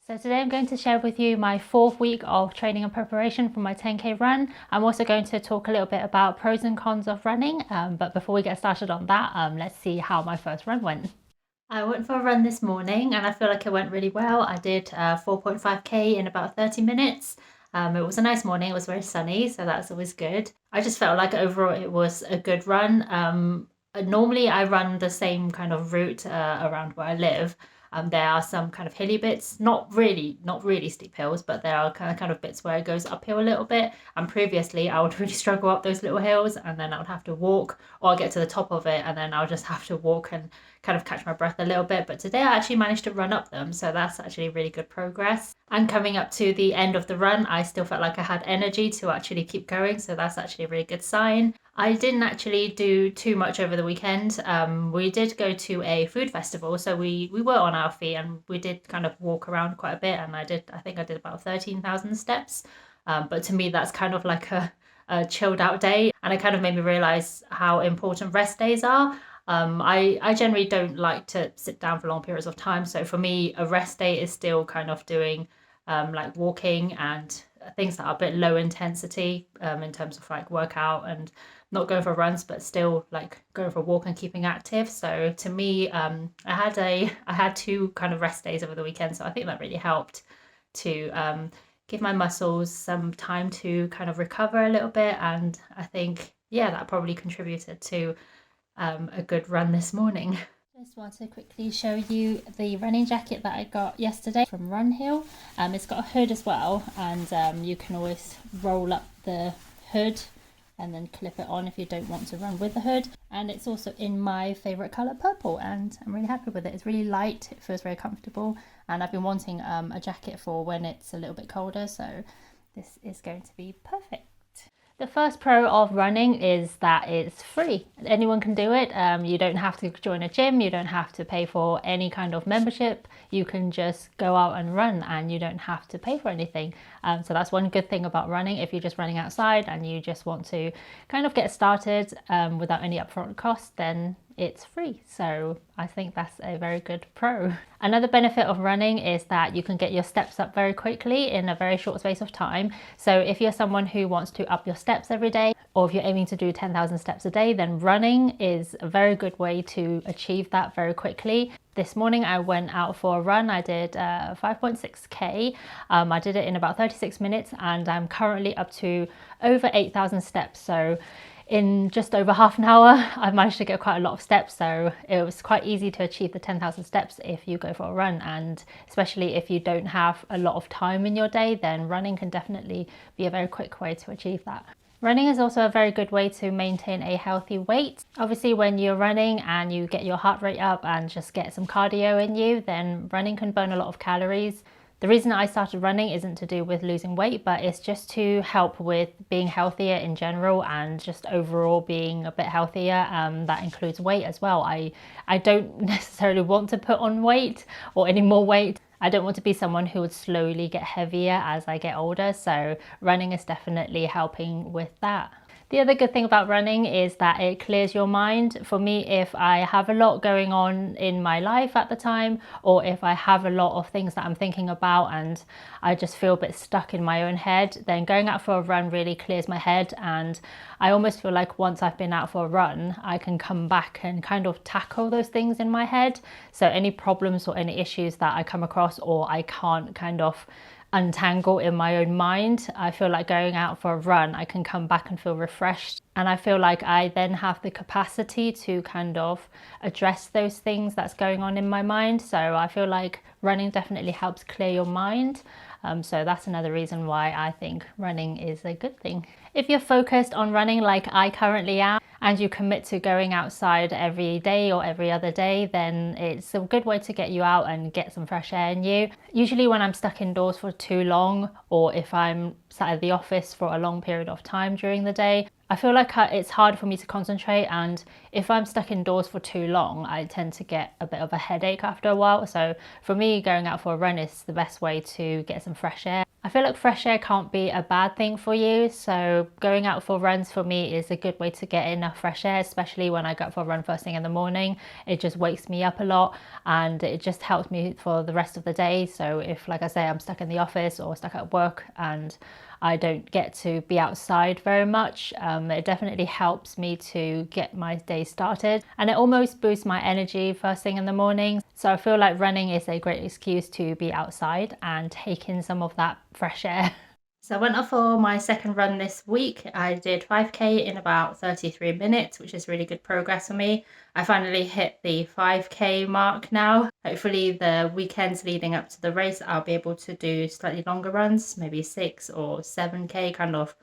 So today I'm going to share with you my 4th week of training and preparation for my 10k run. I'm also going to talk a little bit about pros and cons of running, but before we get started on that, let's see how my first run went. I went for a run this morning and I feel like it went really well. I did 4.5k in about 30 minutes. It was a nice morning, it was very sunny, so that's always good. I just felt like overall it was a good run. Normally I run the same kind of route around where I live. There are some kind of hilly bits, not really steep hills, but there are kind of bits where it goes uphill a little bit. And previously I would really struggle up those little hills and then I would have to walk, or I'll get to the top of it and then I'll just have to walk and kind of catch my breath a little bit. But today I actually managed to run up them, so that's actually really good progress. And coming up to the end of the run, I still felt like I had energy to actually keep going, so that's actually a really good sign. I didn't actually do too much over the weekend. We did go to a food festival, so we were on our feet and we did kind of walk around quite a bit, and I think I did about 13,000 steps. But to me that's kind of like a chilled out day, and it kind of made me realize how important rest days are. I generally don't like to sit down for long periods of time, so for me a rest day is still kind of doing like walking and things that are a bit low intensity in terms of like workout, and not going for runs but still like going for a walk and keeping active. So to me I had 2 kind of rest days over the weekend, so I think that really helped to give my muscles some time to kind of recover a little bit, and I think that probably contributed to a good run this morning. Just want to quickly show you the running jacket that I got yesterday from Runhill. It's got a hood as well, and you can always roll up the hood and then clip it on if you don't want to run with the hood. And it's also in my favourite colour, purple, and I'm really happy with it. It's really light, it feels very comfortable, and I've been wanting a jacket for when it's a little bit colder, so this is going to be perfect. The first pro of running is that it's free. Anyone can do it. You don't have to join a gym, you don't have to pay for any kind of membership. You can just go out and run and you don't have to pay for anything. So that's one good thing about running. If you're just running outside and you just want to kind of get started without any upfront cost, then it's free. So I think that's a very good pro. Another benefit of running is that you can get your steps up very quickly in a very short space of time. So if you're someone who wants to up your steps every day, or if you're aiming to do 10,000 steps a day, then running is a very good way to achieve that very quickly. This morning I went out for a run. I did 5.6k. I did it in about 36 minutes and I'm currently up to over 8,000 steps. So in just over half an hour, I've managed to get quite a lot of steps, so it was quite easy to achieve the 10,000 steps if you go for a run, and especially if you don't have a lot of time in your day, then running can definitely be a very quick way to achieve that. Running is also a very good way to maintain a healthy weight. Obviously when you're running and you get your heart rate up and just get some cardio in you, then running can burn a lot of calories. The reason I started running isn't to do with losing weight, but it's just to help with being healthier in general and just overall being a bit healthier. That includes weight as well. I don't necessarily want to put on weight or any more weight. I don't want to be someone who would slowly get heavier as I get older, so running is definitely helping with that. The other good thing about running is that it clears your mind. For me, if I have a lot going on in my life at the time, or if I have a lot of things that I'm thinking about and I just feel a bit stuck in my own head, then going out for a run really clears my head, and I almost feel like once I've been out for a run, I can come back and kind of tackle those things in my head. So any problems or any issues that I come across or I can't kind of untangle in my own mind, I feel like going out for a run, I can come back and feel refreshed, and I feel like I then have the capacity to kind of address those things that's going on in my mind. So I feel like running definitely helps clear your mind. So that's another reason why I think running is a good thing. If you're focused on running like I currently am, and you commit to going outside every day or every other day, then it's a good way to get you out and get some fresh air in you. Usually when I'm stuck indoors for too long, or if I'm sat at the office for a long period of time during the day, I feel like it's hard for me to concentrate, and if I'm stuck indoors for too long, I tend to get a bit of a headache after a while. So for me, going out for a run is the best way to get some fresh air. I feel like fresh air can't be a bad thing for you, so going out for runs for me is a good way to get enough fresh air, especially when I go for a run first thing in the morning. It just wakes me up a lot and it just helps me for the rest of the day. So if, like I say, I'm stuck in the office or stuck at work and I don't get to be outside very much, it definitely helps me to get my day started, and it almost boosts my energy first thing in the morning. So I feel like running is a great excuse to be outside and take in some of that fresh air. So I went off for my second run this week. I did 5k in about 33 minutes, which is really good progress for me. I finally hit the 5k mark now. Hopefully the weekends leading up to the race, I'll be able to do slightly longer runs, maybe 6 or 7k kind of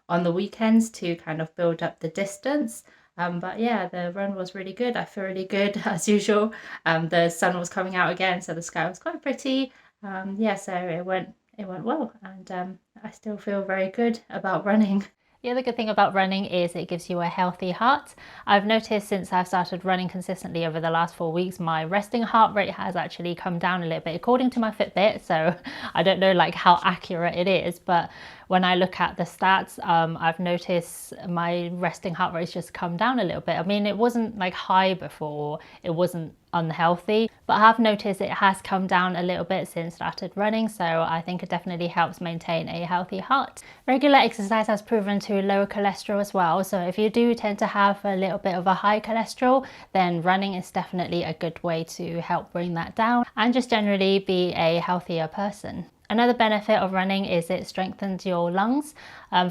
on the weekends to kind of build up the distance. But yeah, the run was really good. I feel really good as usual. The sun was coming out again, so the sky was quite pretty. Yeah, so it went well, and I still feel very good about running. The other good thing about running is it gives you a healthy heart. I've noticed since I've started running consistently over the last 4 weeks, my resting heart rate has actually come down a little bit according to my Fitbit. So I don't know like how accurate it is, but when I look at the stats, I've noticed my resting heart rate's just come down a little bit. I mean, it wasn't like high before, it wasn't unhealthy, but I have noticed it has come down a little bit since I started running, so I think it definitely helps maintain a healthy heart. Regular exercise has proven to lower cholesterol as well, so if you do tend to have a little bit of a high cholesterol, then running is definitely a good way to help bring that down and just generally be a healthier person. Another benefit of running is it strengthens your lungs.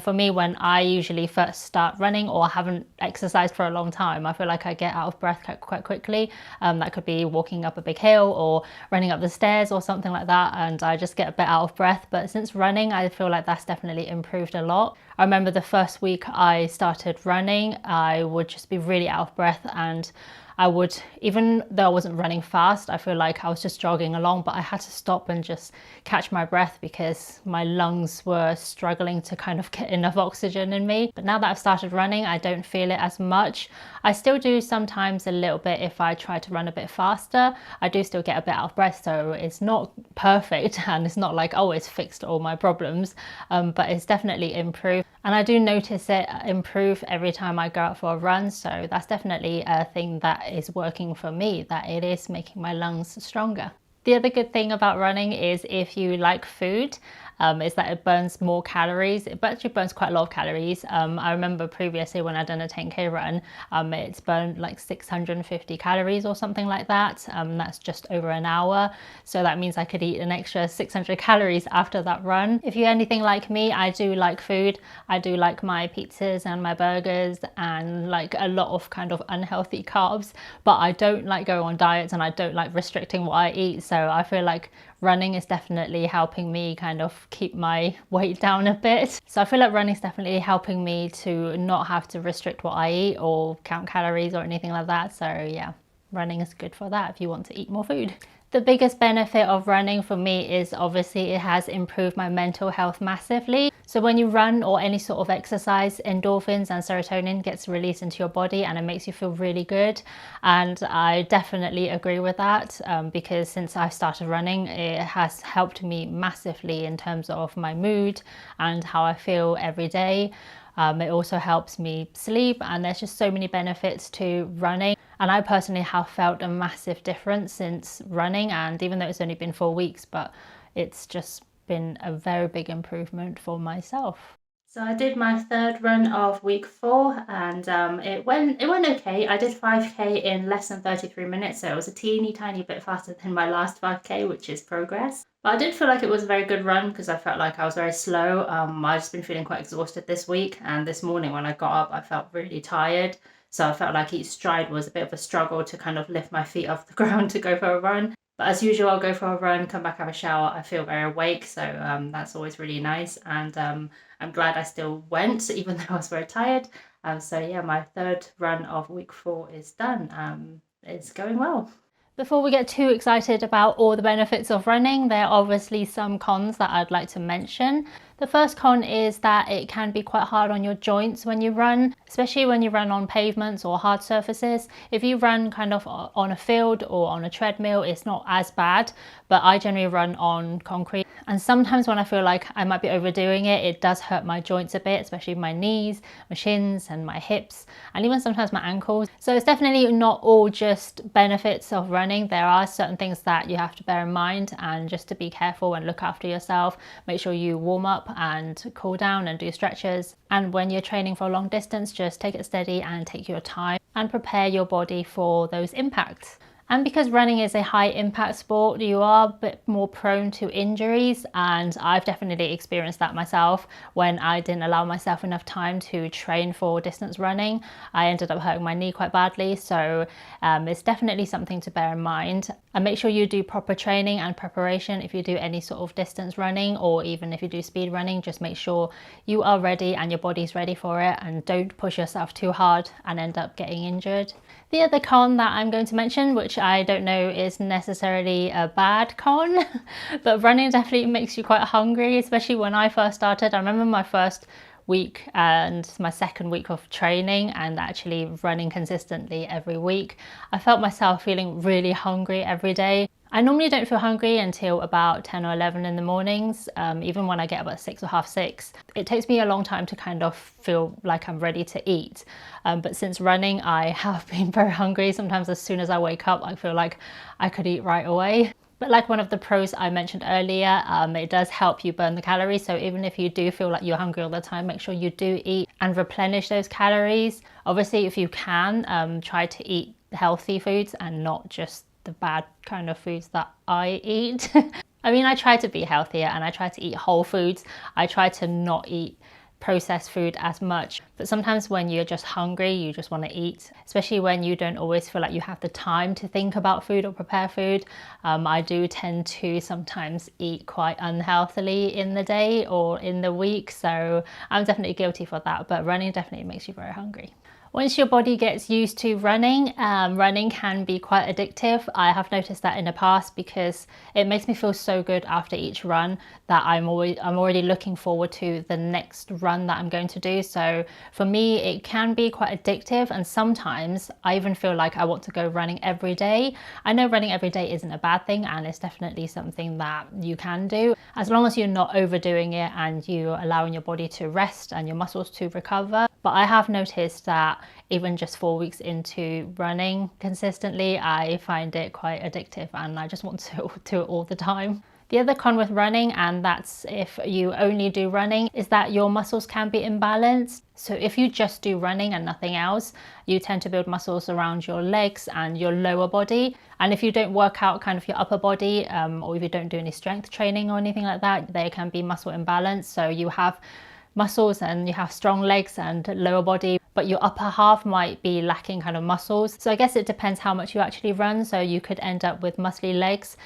For me, when I usually first start running or haven't exercised for a long time, I feel like I get out of breath quite quickly. That could be walking up a big hill or running up the stairs or something like that, and I just get a bit out of breath. But since running, I feel like that's definitely improved a lot. I remember the first week I started running, I would just be really out of breath, and I would, even though I wasn't running fast, I feel like I was just jogging along, but I had to stop and just catch my breath because my lungs were struggling to kind of get enough oxygen in me. But now that I've started running, I don't feel it as much. I still do sometimes a little bit if I try to run a bit faster. I do still get a bit out of breath, so it's not perfect and it's not like, oh, it's fixed all my problems, but it's definitely improved. And I do notice it improve every time I go out for a run, so that's definitely a thing that is working for me, that it is making my lungs stronger. The other good thing about running is if you like food, is that it burns more calories. It actually burns quite a lot of calories. I remember previously when I'd done a 10k run, it's burned like 650 calories or something like that. That's just over an hour. So that means I could eat an extra 600 calories after that run. If you're anything like me, I do like food. I do like my pizzas and my burgers and like a lot of kind of unhealthy carbs, but I don't like going on diets and I don't like restricting what I eat. So I feel like running is definitely helping me kind of keep my weight down a bit. So I feel like running is definitely helping me to not have to restrict what I eat or count calories or anything like that. So yeah, running is good for that if you want to eat more food. The biggest benefit of running for me is obviously it has improved my mental health massively. So when you run or any sort of exercise, endorphins and serotonin gets released into your body and it makes you feel really good. And I definitely agree with that because since I started running, it has helped me massively in terms of my mood and how I feel every day. It also helps me sleep, and there's just so many benefits to running. And I personally have felt a massive difference since running, and even though it's only been 4 weeks, but it's just been a very big improvement for myself. So I did my third run of week 4 and it went okay. I did 5k in less than 33 minutes, so it was a teeny tiny bit faster than my last 5k, which is progress. But I did feel like it was a very good run because I felt like I was very slow. I've just been feeling quite exhausted this week, and this morning when I got up I felt really tired. So I felt like each stride was a bit of a struggle to kind of lift my feet off the ground to go for a run. But as usual, I'll go for a run, come back, have a shower. I feel very awake, so that's always really nice. And I'm glad I still went, even though I was very tired. So yeah, my third run of week 4 is done. It's going well. Before we get too excited about all the benefits of running, there are obviously some cons that I'd like to mention. The first con is that it can be quite hard on your joints when you run, especially when you run on pavements or hard surfaces. If you run kind of on a field or on a treadmill, it's not as bad, but I generally run on concrete. And sometimes when I feel like I might be overdoing it, it does hurt my joints a bit, especially my knees, my shins and my hips, and even sometimes my ankles. So it's definitely not all just benefits of running. There are certain things that you have to bear in mind, and just to be careful and look after yourself. Make sure you warm up and cool down and do stretches. And when you're training for a long distance, just take it steady and take your time and prepare your body for those impacts. And because running is a high impact sport, you are a bit more prone to injuries, and I've definitely experienced that myself. When I didn't allow myself enough time to train for distance running, I ended up hurting my knee quite badly. So it's definitely something to bear in mind. And make sure you do proper training and preparation if you do any sort of distance running, or even if you do speed running. Just make sure you are ready and your body's ready for it, and don't push yourself too hard and end up getting injured. The other con that I'm going to mention, which I don't know is necessarily a bad con, but running definitely makes you quite hungry, especially when I first started. I remember my first week and my second week of training and actually running consistently every week. I felt myself feeling really hungry every day. I normally don't feel hungry until about 10 or 11 in the mornings, even when I get about 6 or half 6. It takes me a long time to kind of feel like I'm ready to eat. But since running, I have been very hungry. Sometimes as soon as I wake up, I feel like I could eat right away. But like one of the pros I mentioned earlier, it does help you burn the calories. So even if you do feel like you're hungry all the time, make sure you do eat and replenish those calories. Obviously, if you can, try to eat healthy foods and not just the bad kind of foods that I eat. I mean, I try to be healthier and I try to eat whole foods. I try to not eat processed food as much, but sometimes when you're just hungry, you just want to eat, especially when you don't always feel like you have the time to think about food or prepare food. I do tend to sometimes eat quite unhealthily in the day or in the week, so I'm definitely guilty for that, but running definitely makes you very hungry. Once your body gets used to running, running can be quite addictive. I have noticed that in the past, because it makes me feel so good after each run that I'm already looking forward to the next run that I'm going to do. So for me, it can be quite addictive, and sometimes I even feel like I want to go running every day. I know running every day isn't a bad thing, and it's definitely something that you can do as long as you're not overdoing it and you're allowing your body to rest and your muscles to recover. But I have noticed that even just 4 weeks into running consistently, I find it quite addictive and I just want to do it all the time. The other con with running, and that's if you only do running, is that your muscles can be imbalanced. So if you just do running and nothing else, you tend to build muscles around your legs and your lower body. And if you don't work out kind of your upper body, or if you don't do any strength training or anything like that, there can be muscle imbalance. So you have muscles and you have strong legs and lower body, but your upper half might be lacking kind of muscles. So I guess it depends how much you actually run. So you could end up with muscly legs,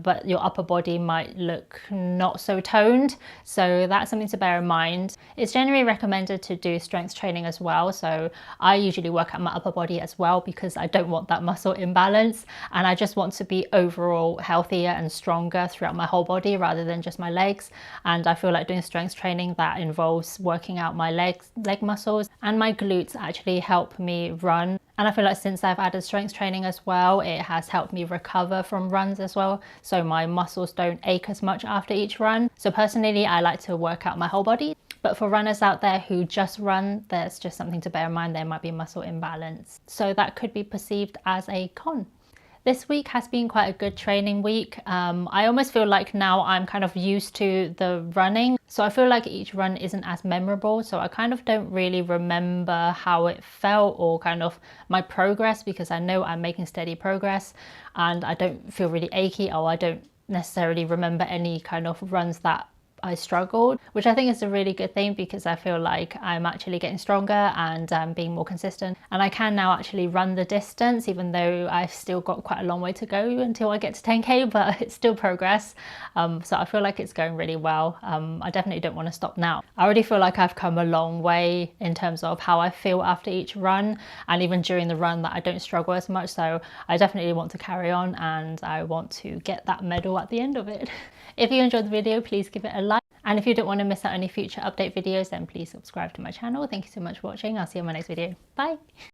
but your upper body might look not so toned. So that's something to bear in mind. It's generally recommended to do strength training as well. So I usually work out my upper body as well, because I don't want that muscle imbalance. And I just want to be overall healthier and stronger throughout my whole body rather than just my legs. And I feel like doing strength training that involves working out my leg muscles, and my glutes actually help me run. And I feel like since I've added strength training as well, it has helped me recover from runs as well. So my muscles don't ache as much after each run. So personally, I like to work out my whole body. But for runners out there who just run, there's just something to bear in mind. There might be muscle imbalance. So that could be perceived as a con. This week has been quite a good training week. I almost feel like now I'm kind of used to the running. So I feel like each run isn't as memorable. So I kind of don't really remember how it felt or kind of my progress, because I know I'm making steady progress and I don't feel really achy, or I don't necessarily remember any kind of runs that I struggled, which I think is a really good thing, because I feel like I'm actually getting stronger and being more consistent, and I can now actually run the distance, even though I've still got quite a long way to go until I get to 10k, but it's still progress. So I feel like it's going really well. I definitely don't want to stop now. I already feel like I've come a long way in terms of how I feel after each run, and even during the run that I don't struggle as much. So I definitely want to carry on, and I want to get that medal at the end of it. If you enjoyed the video, please give it a like And if you don't want to miss out any future update videos, then please subscribe to my channel. Thank you so much for watching. I'll see you in my next video. Bye.